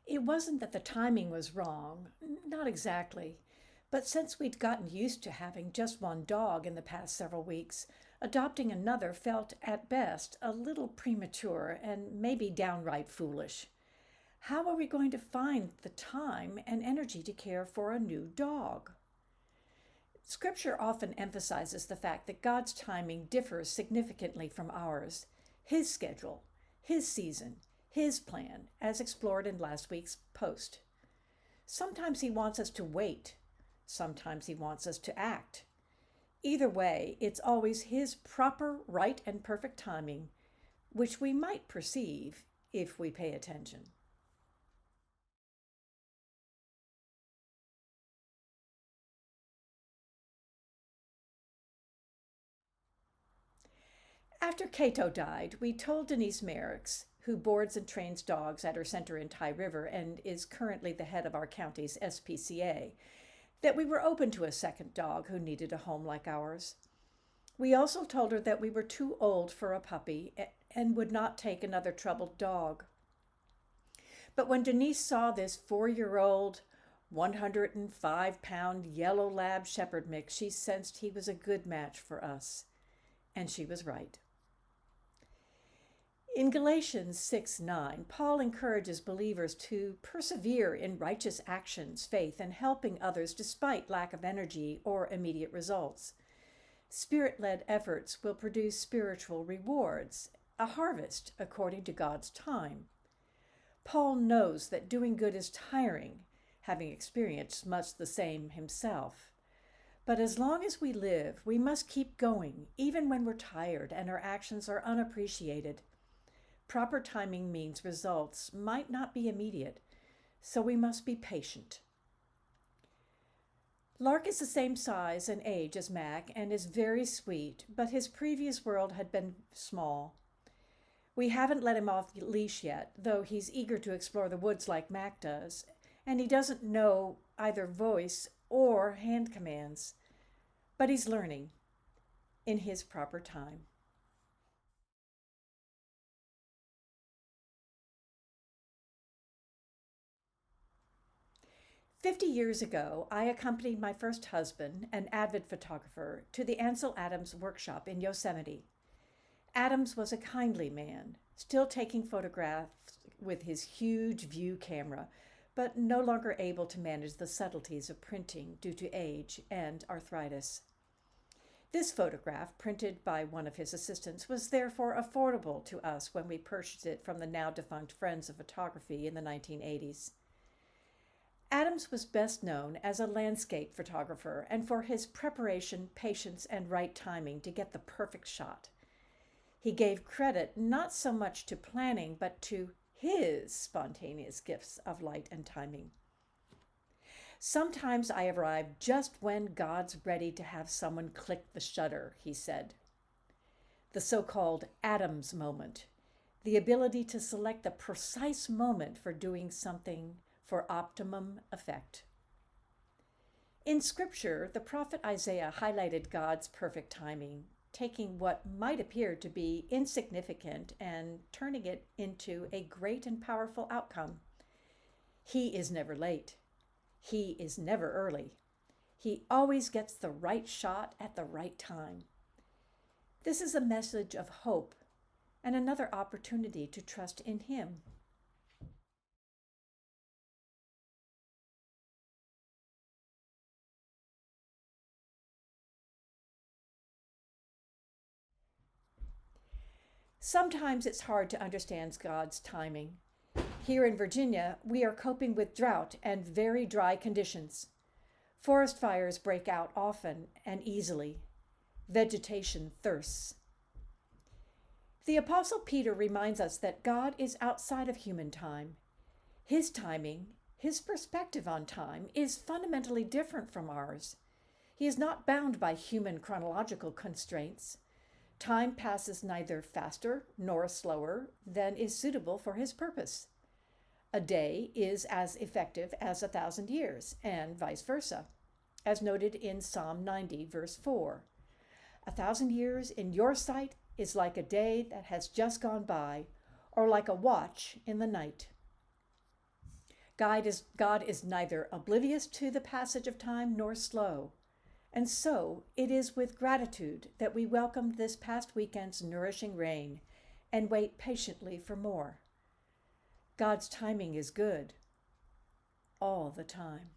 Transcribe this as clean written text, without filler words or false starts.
It wasn't that the timing was wrong, not exactly. But since we'd gotten used to having just one dog in the past several weeks, adopting another felt at best a little premature and maybe downright foolish. How are we going to find the time and energy to care for a new dog? Scripture often emphasizes the fact that God's timing differs significantly from ours. His schedule, His season, His plan, as explored in last week's post. Sometimes He wants us to wait. Sometimes He wants us to act. Either way, it's always His proper, right, and perfect timing, which we might perceive if we pay attention. After Cato died, we told Denise Merricks, who boards and trains dogs at her center in Tie River and is currently the head of our county's SPCA, that we were open to a second dog who needed a home like ours. We also told her that we were too old for a puppy and would not take another troubled dog. But when Denise saw this 4-year-old, 105-pound yellow lab shepherd mix, she sensed he was a good match for us. And she was right. In Galatians 6:9, Paul encourages believers to persevere in righteous actions, faith, and helping others despite lack of energy or immediate results. Spirit-led efforts will produce spiritual rewards, a harvest according to God's time. Paul knows that doing good is tiring, having experienced much the same himself. But as long as we live, we must keep going, even when we're tired and our actions are unappreciated. Proper timing means results might not be immediate, so we must be patient. Lark is the same size and age as Mac and is very sweet, but his previous world had been small. We haven't let him off leash yet, though he's eager to explore the woods like Mac does, and he doesn't know either voice or hand commands. But he's learning in his proper time. "50 years ago, I accompanied my first husband, an avid photographer, to the Ansel Adams workshop in Yosemite. Adams was a kindly man, still taking photographs with his huge view camera, but no longer able to manage the subtleties of printing due to age and arthritis. This photograph, printed by one of his assistants, was therefore affordable to us when we purchased it from the now defunct Friends of Photography in the 1980s. Adams was best known as a landscape photographer and for his preparation, patience, and right timing to get the perfect shot. He gave credit not so much to planning, but to his spontaneous gifts of light and timing. Sometimes I arrive just when God's ready to have someone click the shutter, he said. The so-called Adams moment, the ability to select the precise moment for doing something for optimum effect. In Scripture, the prophet Isaiah highlighted God's perfect timing, taking what might appear to be insignificant and turning it into a great and powerful outcome. He is never late. He is never early. He always gets the right shot at the right time. This is a message of hope and another opportunity to trust in Him. Sometimes it's hard to understand God's timing. Here in Virginia, we are coping with drought and very dry conditions. Forest fires break out often and easily. Vegetation thirsts. The Apostle Peter reminds us that God is outside of human time. His timing, his perspective on time, is fundamentally different from ours. He is not bound by human chronological constraints. Time passes neither faster nor slower than is suitable for his purpose. A day is as effective as 1,000 years, and vice versa, as noted in Psalm 90, verse 4. 1,000 years in your sight is like a day that has just gone by, or like a watch in the night. God is neither oblivious to the passage of time nor slow. And so it is with gratitude that we welcomed this past weekend's nourishing rain and wait patiently for more. God's timing is good all the time.